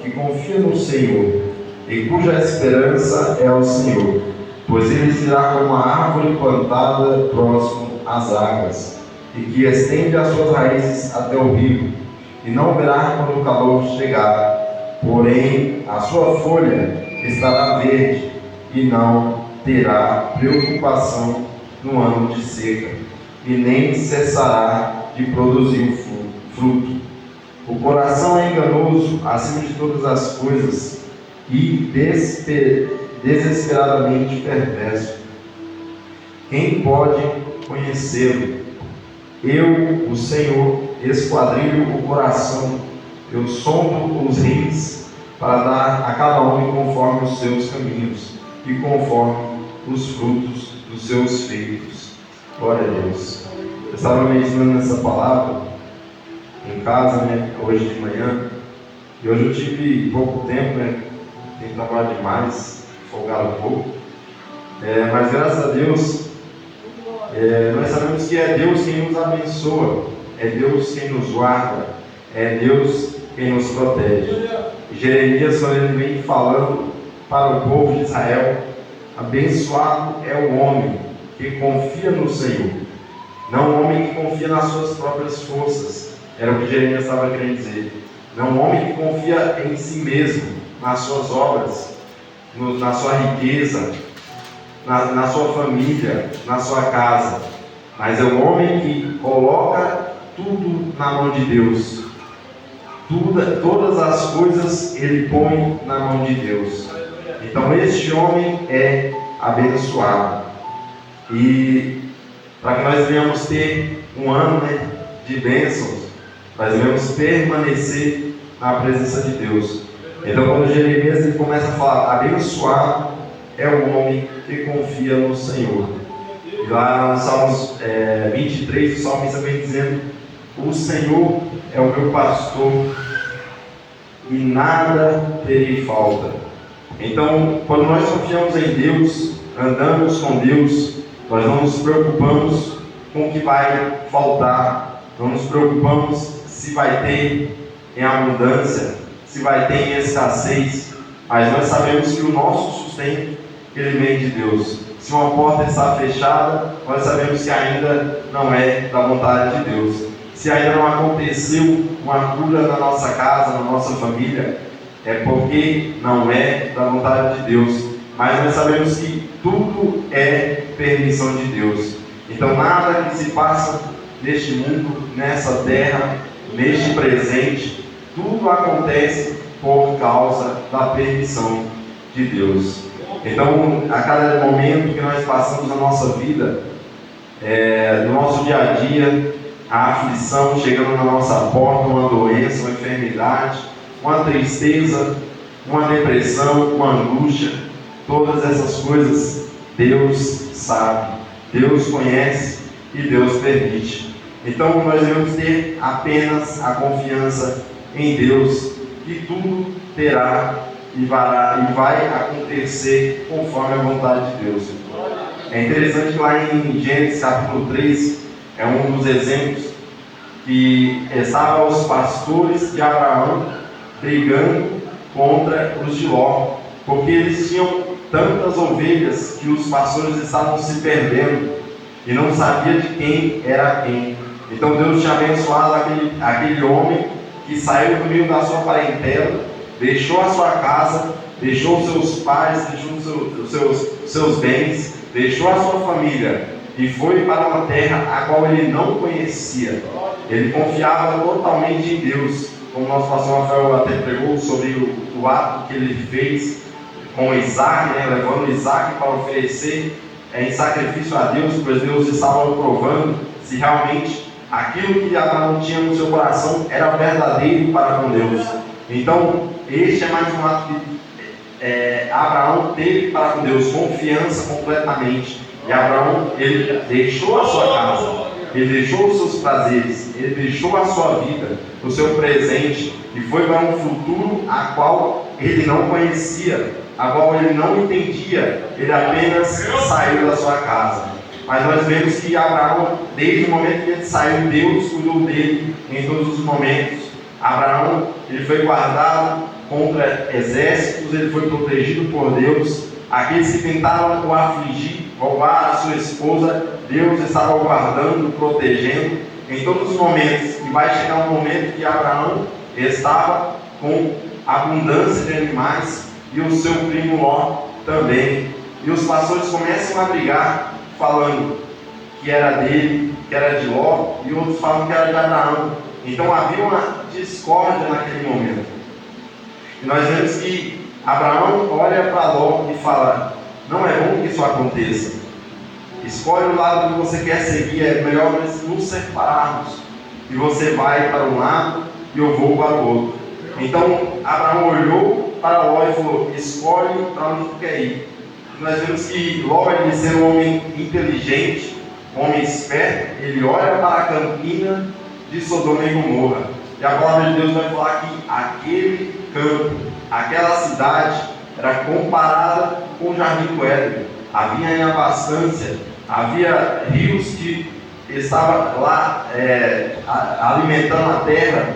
que confia no Senhor e cuja esperança é o Senhor, pois ele será como uma árvore plantada próximo às águas, e que estende as suas raízes até o rio, e não verá quando o calor chegar, porém a sua folha estará verde, e não terá preocupação no ano de seca, e nem cessará de produzir o fruto. O coração é enganoso acima de todas as coisas e desesperadamente perverso. Quem pode conhecê-lo? Eu, o Senhor, esquadrilho o coração, eu sondo os rins para dar a cada homem conforme os seus caminhos e conforme os frutos dos seus feitos. Glória a Deus. Eu estava meditando nessa palavra em casa, hoje de manhã, e hoje eu tive pouco tempo, tenho trabalhado demais, folgado um pouco, mas graças a Deus, nós sabemos que é Deus quem nos abençoa, é Deus quem nos guarda, é Deus quem nos protege. Jeremias, quando ele vem falando para o povo de Israel, abençoado é o homem que confia no Senhor, não o homem que confia nas suas próprias forças. Era o que Jeremias estava querendo dizer. Não um homem que confia em si mesmo, nas suas obras, na sua riqueza, na sua família, na sua casa, mas é um homem que coloca tudo na mão de Deus. Todas as coisas ele põe na mão de Deus. Então este homem é abençoado. E para que nós venhamos ter um ano de bênçãos, nós devemos permanecer na presença de Deus. Então, quando Jeremias ele começa a falar, abençoado é o homem que confia no Senhor. E lá no Salmos 23, o salmista vem dizendo: o Senhor é o meu pastor e nada terei falta. Então, quando nós confiamos em Deus, andamos com Deus, nós não nos preocupamos com o que vai faltar, não nos preocupamos se vai ter em abundância, se vai ter em escassez, mas nós sabemos que o nosso sustento, ele vem de Deus. Se uma porta está fechada, nós sabemos que ainda não é da vontade de Deus. Se ainda não aconteceu uma cura na nossa casa, na nossa família, é porque não é da vontade de Deus. Mas nós sabemos que tudo é permissão de Deus. Então nada que se passa neste mundo, nessa terra, neste presente, tudo acontece por causa da permissão de Deus. Então, a cada momento que nós passamos na nossa vida, no nosso dia a dia, a aflição chegando na nossa porta, uma doença, uma enfermidade, uma tristeza, uma depressão, uma angústia, todas essas coisas Deus sabe, Deus conhece e Deus permite. Então nós devemos ter apenas a confiança em Deus, que tudo terá e vai acontecer conforme a vontade de Deus. É interessante que lá em Gênesis capítulo 3, é um dos exemplos que estavam os pastores de Abraão brigando contra os de Ló, porque eles tinham tantas ovelhas que os pastores estavam se perdendo e não sabia de quem era quem. Então Deus tinha abençoado aquele homem que saiu do meio da sua parentela, deixou a sua casa, deixou os seus pais, deixou os seus bens, deixou a sua família e foi para uma terra a qual ele não conhecia. Ele confiava totalmente em Deus, como o nosso pastor Rafael até pregou sobre o ato que ele fez com Isaac, levando Isaac para oferecer em sacrifício a Deus, pois Deus estava provando se realmente aquilo que Abraão tinha no seu coração era verdadeiro para com Deus. Então, este é mais um ato que Abraão teve para com Deus, confiança completamente. E Abraão, ele deixou a sua casa, ele deixou os seus prazeres, ele deixou a sua vida, o seu presente, e foi para um futuro a qual ele não conhecia, a qual ele não entendia, ele apenas saiu da sua casa. Mas nós vemos que Abraão, desde o momento que ele saiu, Deus cuidou dele em todos os momentos. Abraão, ele foi guardado contra exércitos, ele foi protegido por Deus. Aqueles que tentaram o afligir, roubar a sua esposa, Deus estava o guardando, protegendo em todos os momentos. E vai chegar um momento que Abraão estava com abundância de animais e o seu primo Ló também. E os pastores começam a brigar, falando que era dele, que era de Ló, e outros falam que era de Abraão. Então havia uma discórdia naquele momento. E nós vemos que Abraão olha para Ló e fala: não é bom que isso aconteça. Escolhe o lado que você quer seguir, é melhor nós nos separarmos. E você vai para um lado e eu vou para o outro. Então Abraão olhou para Ló e falou: escolhe para onde tu quer ir. E nós vemos que Ló, ele sendo um homem inteligente, um homem esperto, ele olha para a campina de Sodoma e Gomorra. E a palavra de Deus vai falar que aquele campo, aquela cidade, era comparada com o jardim do Éden. Havia em abastança, havia rios que estavam lá alimentando a terra,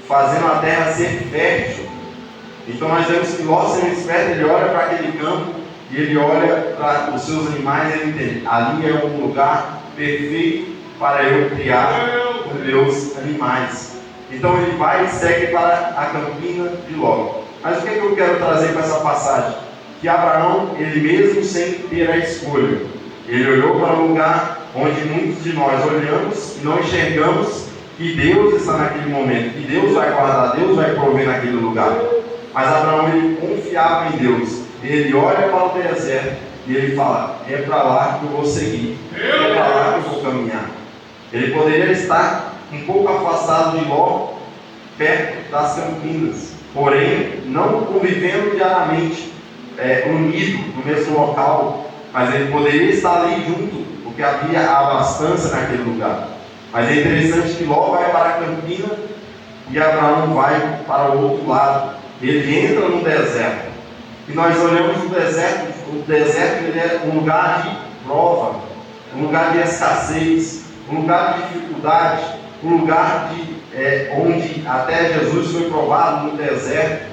fazendo a terra ser fértil. Então nós vemos que Ló, sendo esperto, ele olha para aquele campo e ele olha para os seus animais e ele entende: ali é um lugar perfeito para eu criar os meus animais. Então ele vai e segue para a campina de Ló. Mas o que eu quero trazer com essa passagem? Que Abraão, ele mesmo sem ter a escolha, ele olhou para um lugar onde muitos de nós olhamos e não enxergamos que Deus está naquele momento, que Deus vai guardar, Deus vai prover naquele lugar. Mas Abraão, ele confiava em Deus. Ele olha para o deserto e ele fala: é para lá que eu vou seguir, é para lá que eu vou caminhar. Ele poderia estar um pouco afastado de Ló, perto das campinas, porém não convivendo diariamente, unido no mesmo local, mas ele poderia estar ali junto, porque havia abastança naquele lugar. Mas é interessante que Ló vai para a campina e Abraão vai para o outro lado. Ele entra no deserto. E nós olhamos o deserto ele é um lugar de prova, um lugar de escassez, um lugar de dificuldade, um lugar onde até Jesus foi provado no deserto.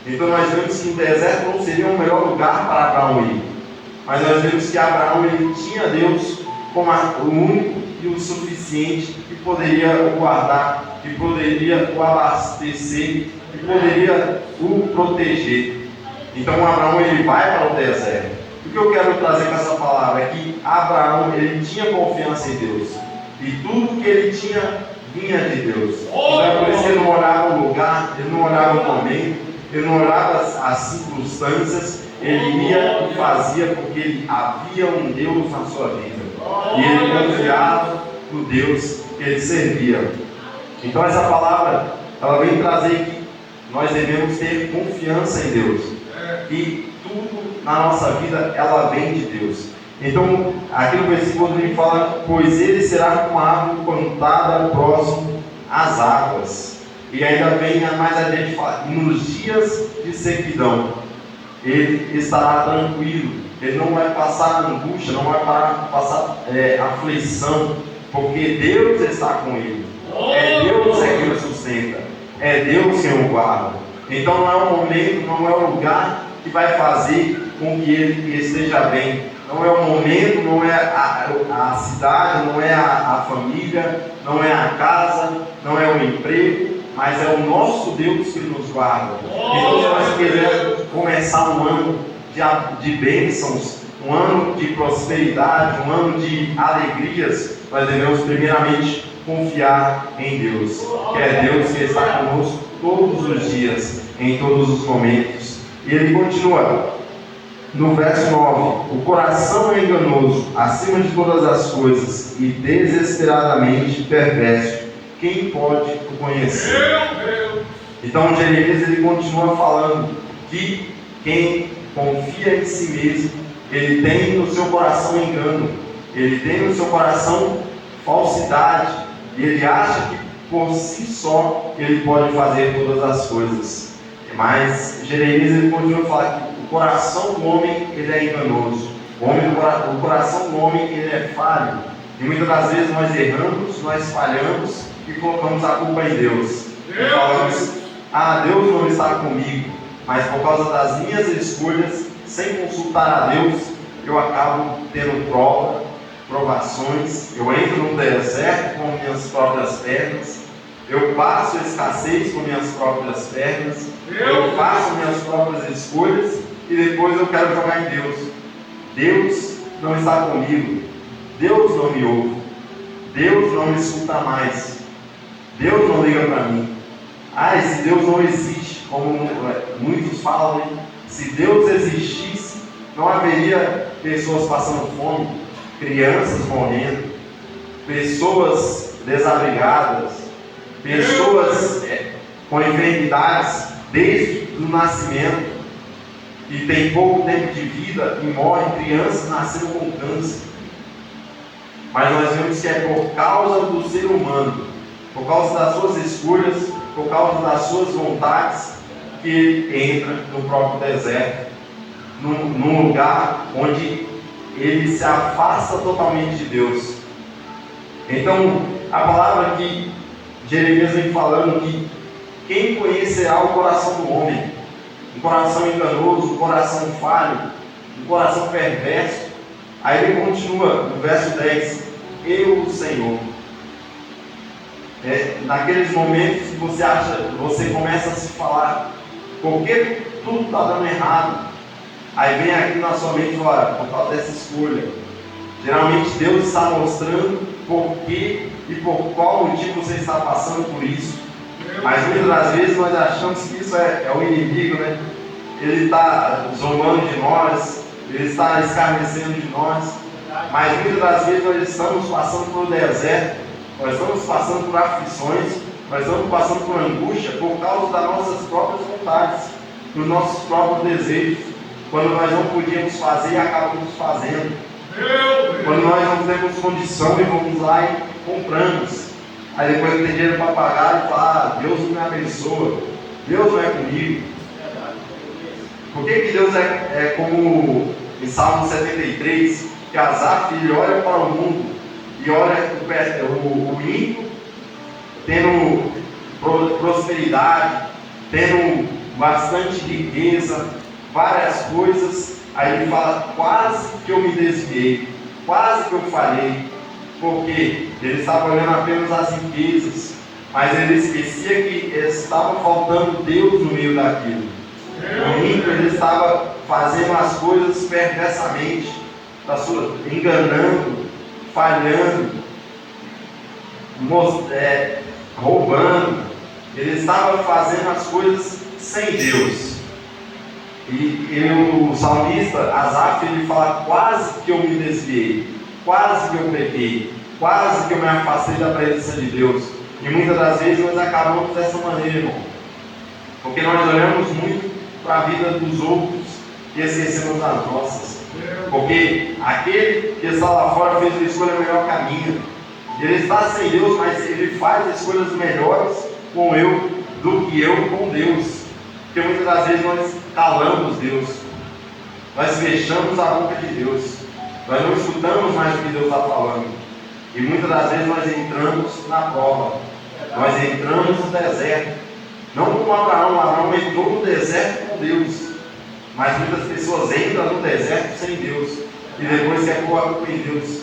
Então nós vemos que o deserto não seria o melhor lugar para Abraão ir. Mas nós vemos que Abraão, ele tinha Deus como o único e o suficiente que poderia o guardar, que poderia o abastecer, que poderia o proteger. Então Abraão, ele vai para o deserto. O que eu quero trazer com essa palavra é que Abraão, ele tinha confiança em Deus. E tudo que ele tinha vinha de Deus. Então é por isso que ele não olhava o lugar, ele não olhava o momento, ele não olhava as circunstâncias, ele ia e fazia porque ele havia um Deus na sua vida. E ele confiava no Deus que ele servia. Então essa palavra, ela vem trazer que nós devemos ter confiança em Deus. E tudo na nossa vida, ela vem de Deus. Então, aqui no versículo ele fala: pois ele será como a árvore plantada próximo às águas. E ainda vem mais adiante falar: nos dias de sequidão, ele estará tranquilo, ele não vai passar angústia, não vai passar aflição, porque Deus está com ele. É Deus quem o sustenta, é Deus quem o guarda. Então não é o momento, não é o lugar que vai fazer com que ele esteja bem. Não é o momento, não é a cidade, não é a família, não é a casa, não é o emprego, mas é o nosso Deus que nos guarda. Então, se nós quisermos começar um ano de bênçãos, um ano de prosperidade, um ano de alegrias, nós devemos primeiramente confiar em Deus, que é Deus que está conosco todos os dias, em todos os momentos. E ele continua no verso 9: o coração é enganoso acima de todas as coisas e desesperadamente perverso, quem pode o conhecer? Então Jeremias, ele continua falando que quem confia em si mesmo, ele tem no seu coração engano, ele tem no seu coração falsidade, e ele acha que por si só ele pode fazer todas as coisas. Mas Jeremias, ele continua a falar que o coração do homem, ele é enganoso. O coração do homem, ele é falho. E muitas das vezes nós erramos, nós falhamos e colocamos a culpa em Deus. e falamos: ah, Deus não está comigo, mas por causa das minhas escolhas, sem consultar a Deus, eu acabo tendo provações, eu entro no deserto com minhas próprias pernas, eu passo escassez com minhas próprias pernas, eu faço minhas próprias escolhas e depois eu quero jogar em Deus. Deus não está comigo, Deus não me ouve, Deus não me escuta mais, Deus não liga para mim. Ah, e se Deus não existe, como muitos falam, hein? Se Deus existisse, não haveria pessoas passando fome, crianças morrendo, pessoas desabrigadas, pessoas com enfermidades desde o nascimento, e tem pouco tempo de vida e morrem, crianças nascendo com câncer. Mas nós vemos que é por causa do ser humano, por causa das suas escolhas, por causa das suas vontades, que ele entra no próprio deserto, num lugar onde ele se afasta totalmente de Deus. Então, a palavra que Jeremias vem falando que quem conhecerá o coração do homem, um coração enganoso, um coração falho, um coração perverso. Aí ele continua no verso 10: eu, o Senhor. Naqueles momentos que você começa a se falar, por que tudo está dando errado? Aí vem aqui na sua mente: olha, por causa dessa escolha. Geralmente Deus está mostrando por que e por qual motivo você está passando por isso. Mas muitas das vezes nós achamos que isso é o inimigo, né? Ele está zombando de nós, ele está escarnecendo de nós. Mas muitas das vezes nós estamos passando por deserto, nós estamos passando por aflições, nós estamos passando por angústia por causa das nossas próprias vontades, dos nossos próprios desejos. Quando nós não podíamos fazer e acabamos fazendo. Quando nós não temos condição e vamos lá e compramos. Aí depois tem dinheiro para pagar e fala: Deus não me abençoa, Deus não é comigo. Por que Deus é como em Salmo 73, que Asaf ele olha para o mundo e olha o ímpio tendo prosperidade, tendo bastante riqueza, várias coisas, aí ele fala: quase que eu me desviei, quase que eu falhei. Porque ele estava olhando apenas as riquezas, mas ele esquecia que estava faltando Deus no meio daquilo. O ímpio ele estava fazendo as coisas perversamente, enganando, falhando, roubando. Ele estava fazendo as coisas sem Deus. E o salmista Asaf ele fala: quase que eu me desviei, quase que eu pequei, quase que eu me afastei da presença de Deus. E muitas das vezes nós acabamos dessa maneira, irmão, porque nós olhamos muito para a vida dos outros e esquecemos das nossas. Porque aquele que está lá fora fez uma escolha melhor que a minha. Ele está sem Deus, mas ele faz escolhas melhores do que eu com Deus. Porque muitas das vezes nós calamos Deus, nós fechamos a boca de Deus, nós não escutamos mais o que Deus está falando. E muitas das vezes nós entramos na prova, nós entramos no deserto. Não como Abraão entrou no deserto com Deus. Mas muitas pessoas entram no deserto sem Deus e depois quer pôr a culpa em Deus.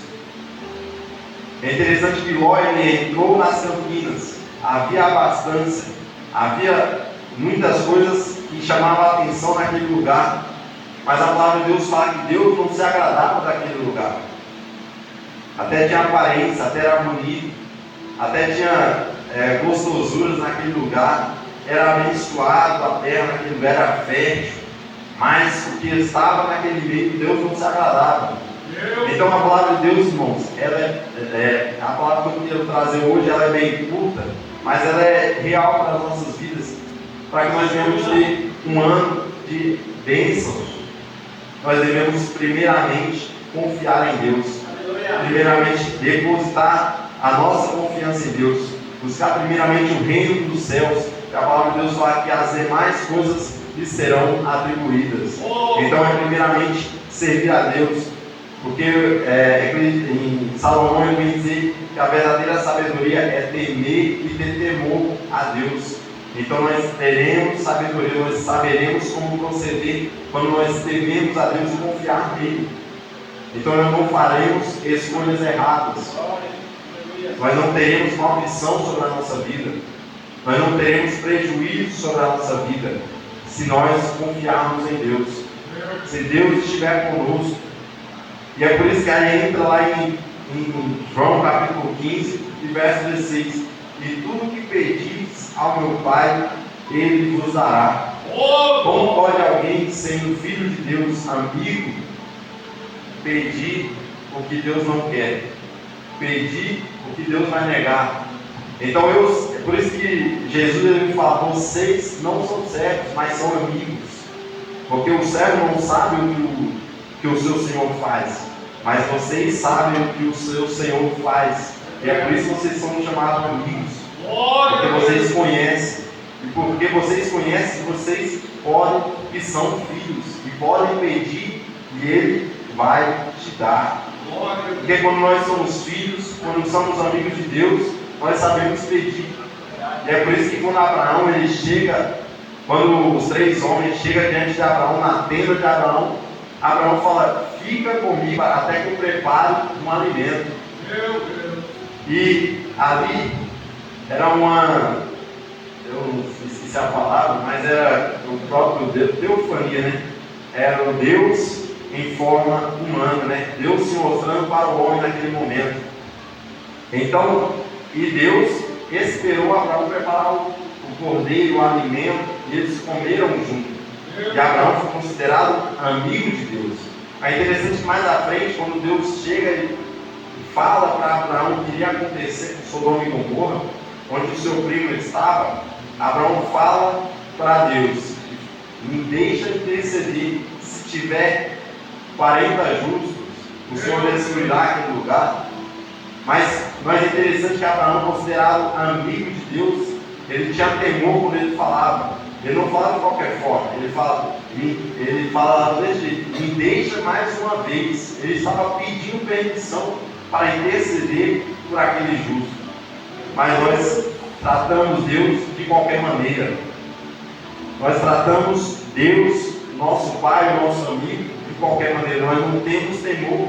É interessante que Ló ele entrou nas campinas, havia abastança, havia muitas coisas que chamavam a atenção naquele lugar. Mas a palavra de Deus fala que Deus não se agradava daquele lugar. Até tinha aparência, até era bonito, até tinha gostosuras naquele lugar, era abençoado, a terra naquele lugar era fértil, mas o que estava naquele meio, Deus não se agradava. Então a palavra de Deus, irmãos, a palavra que eu quero trazer hoje, ela é bem curta, mas ela é real para as nossas vidas, para que nós venhamos ter um ano de bênçãos. Nós devemos primeiramente confiar em Deus, primeiramente depositar a nossa confiança em Deus, buscar primeiramente o reino dos céus, que a palavra de Deus fala que as demais coisas lhe serão atribuídas. Então é primeiramente servir a Deus, porque em Salomão ele vem dizer que a verdadeira sabedoria é temer e ter temor a Deus. Então nós teremos sabedoria, nós saberemos como proceder quando nós tememos a Deus e confiar nele. Então nós não faremos escolhas erradas, nós não teremos maldição sobre a nossa vida, nós não teremos prejuízo sobre a nossa vida, se nós confiarmos em Deus, se Deus estiver conosco. E é por isso que aí entra lá em João capítulo 15, verso 16: e tudo que pedis ao meu Pai, Ele vos dará. Como pode alguém, sendo filho de Deus, amigo, pedir o que Deus não quer? Pedir o que Deus vai negar? Então é por isso que Jesus ele fala: vocês não são servos, mas são amigos. Porque o servo não sabe o que o seu Senhor faz, mas vocês sabem o que o seu Senhor faz. E é por isso que vocês são chamados amigos. Porque vocês conhecem. E porque vocês conhecem, vocês podem e são filhos. E podem pedir e Ele vai te dar. Porque quando nós somos filhos, quando somos amigos de Deus, nós sabemos pedir. E é por isso que quando Abraão ele chega, quando os 3 homens chegam diante de Abraão, na tenda de Abraão, Abraão fala: fica comigo até que eu prepare um alimento. E ali era eu esqueci a palavra, mas era o próprio Deus, teofania, né? Era o Deus em forma humana, né? Deus se mostrando para o homem naquele momento. Então, e Deus esperou Abraão preparar o cordeiro, o alimento, e eles comeram junto. E Abraão foi considerado amigo de Deus. É interessante que mais à frente, quando Deus chega e fala para Abraão o que iria acontecer com Sodoma e Gomorra, onde o seu primo estava, Abraão fala para Deus: me deixa interceder, se tiver 40 justos, o Senhor destruirá aquele lugar. Mas é interessante que Abraão, considerado amigo de Deus, ele tinha temor quando ele falava. Ele não fala de qualquer forma, ele fala desse jeito: me deixa mais uma vez. Ele estava pedindo permissão para interceder por aquele justo. Mas nós tratamos Deus de qualquer maneira. Nós tratamos Deus, nosso Pai, nosso amigo, de qualquer maneira. Nós não temos temor,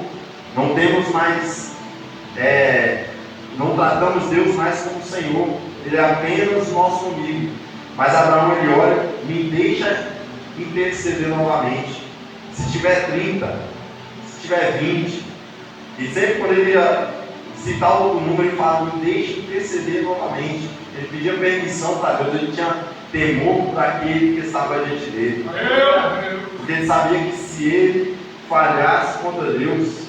não temos mais, não tratamos Deus mais como Senhor. Ele é apenas nosso amigo. Mas Abraão ele olha: me deixa interceder novamente. Se tiver 30, se tiver 20, e sempre quando ele ia citar o número, ele fala: me deixa interceder novamente. Ele pedia permissão para Deus, ele tinha temor para aquele que estava diante dele. Porque ele sabia que se ele falhasse contra Deus,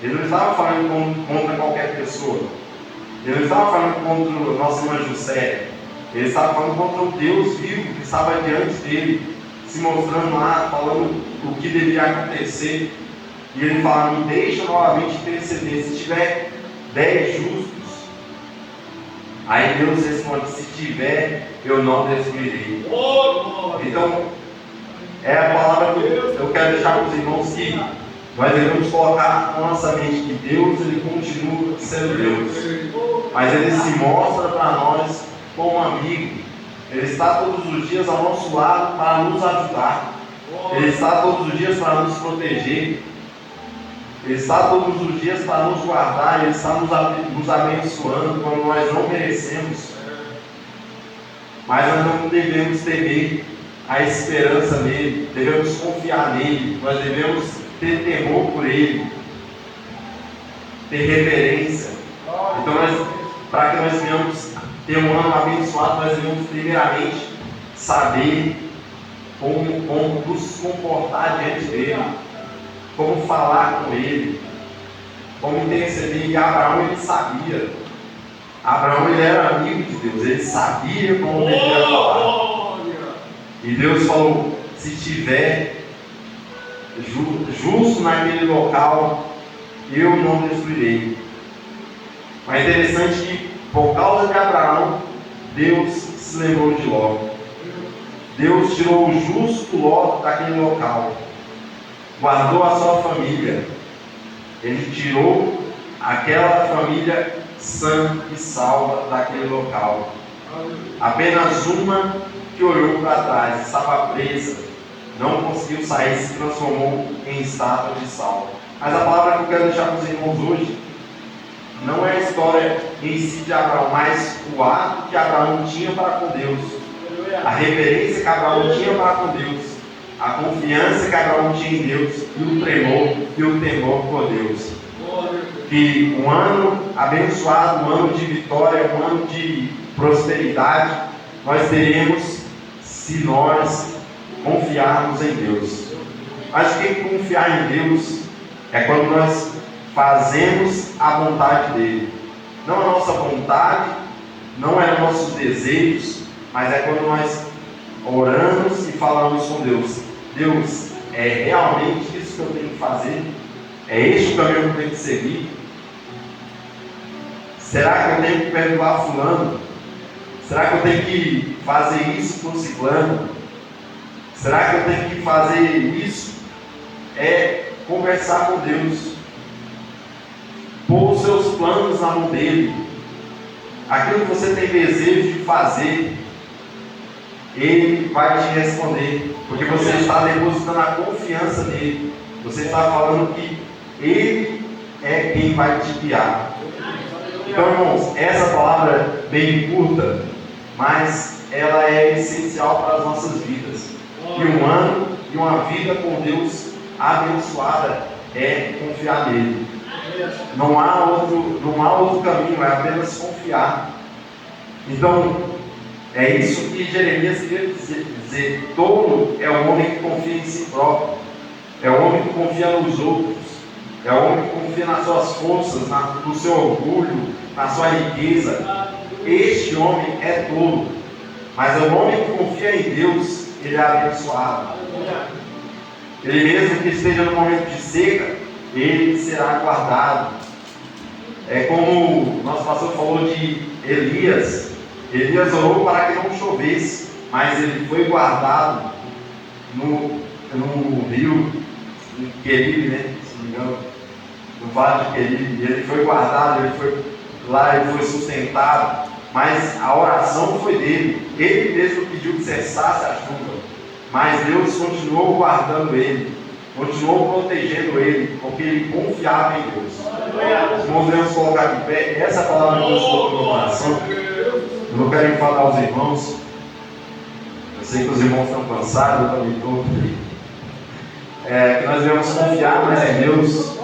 ele não estava falando contra qualquer pessoa. Ele não estava falando contra o nosso irmão José. Ele estava falando contra o Deus vivo que estava diante dele, se mostrando lá, falando o que deveria acontecer. E ele fala: me deixa novamente interceder. Se tiver 10 justos, aí Deus responde: se tiver, eu não destruirei. Então, é a palavra que eu quero deixar para os irmãos, que nós devemos colocar na nossa mente que Deus ele continua sendo Deus, mas Ele se mostra para nós como amigo. Ele está todos os dias ao nosso lado para nos ajudar. Ele está todos os dias para nos proteger. Ele está todos os dias para nos guardar. Ele está nos abençoando quando nós não merecemos. Mas nós não devemos temer a esperança nele. Devemos confiar nele. Nós devemos ter temor por ele, ter reverência. Então, para que nós venhamos ter um ano abençoado, nós devemos primeiramente saber como nos comportar diante dele, como falar com ele, como interceder. E Abraão ele sabia. Abraão ele era amigo de Deus, ele sabia como deveria falar. E Deus falou: se tiver justo naquele local, eu não destruirei. Mas é interessante que, por causa de Abraão, Deus se lembrou de Ló. Deus tirou o justo Ló daquele local, guardou a sua família. Ele tirou aquela família sã e salva daquele local. Apenas uma que olhou para trás, estava presa, não conseguiu sair, se transformou em estátua de sal. Mas a palavra que eu quero deixar para os irmãos hoje não é a história em si de Abraão, mas o ato que Abraão tinha para com Deus, a reverência que Abraão tinha para com Deus, a confiança que Abraão tinha em Deus e o temor por Deus. Que um ano abençoado, um ano de vitória, um ano de prosperidade nós teremos se nós confiarmos em Deus. Mas o que é confiar em Deus? É quando nós fazemos a vontade dele, não a nossa vontade, não é nossos desejos, mas é quando nós oramos e falamos com Deus: Deus, é realmente isso que eu tenho que fazer? É este o caminho que eu tenho que seguir? Será que eu tenho que perdoar fulano? Será que eu tenho que fazer isso com ciclano? Será que eu tenho que fazer isso? É conversar com Deus, pôr os seus planos na mão dele, aquilo que você tem desejo de fazer, ele vai te responder, porque você está depositando a confiança nele, você está falando que ele é quem vai te guiar. Então, irmãos, essa palavra é bem curta, mas ela é essencial para as nossas vidas. E um ano e uma vida com Deus abençoada é confiar nele. Não há outro caminho, é apenas confiar. Então, é isso que Jeremias queria dizer: tolo é o homem que confia em si próprio, é o homem que confia nos outros, é o homem que confia nas suas forças, no seu orgulho, na sua riqueza. Este homem é tolo, mas o homem que confia em Deus, ele é abençoado. Ele mesmo que esteja no momento de seca, ele será guardado. É como o nosso pastor falou de Elias. Elias orou para que não chovesse, mas ele foi guardado no rio Queribe, né? Se não me engano, no vale de Queribe. Ele foi guardado, ele foi sustentado, mas a oração foi dele. Ele mesmo pediu que cessasse a chuva, mas Deus continuou guardando ele, continuou protegendo ele, porque ele confiava em Deus. Os irmãos devemos colocar de pé. Essa palavra que Deus colocou no meu coração. Eu não quero falar aos irmãos, eu sei que os irmãos estão cansados, eu também estou. Que nós devemos confiar mais em Deus,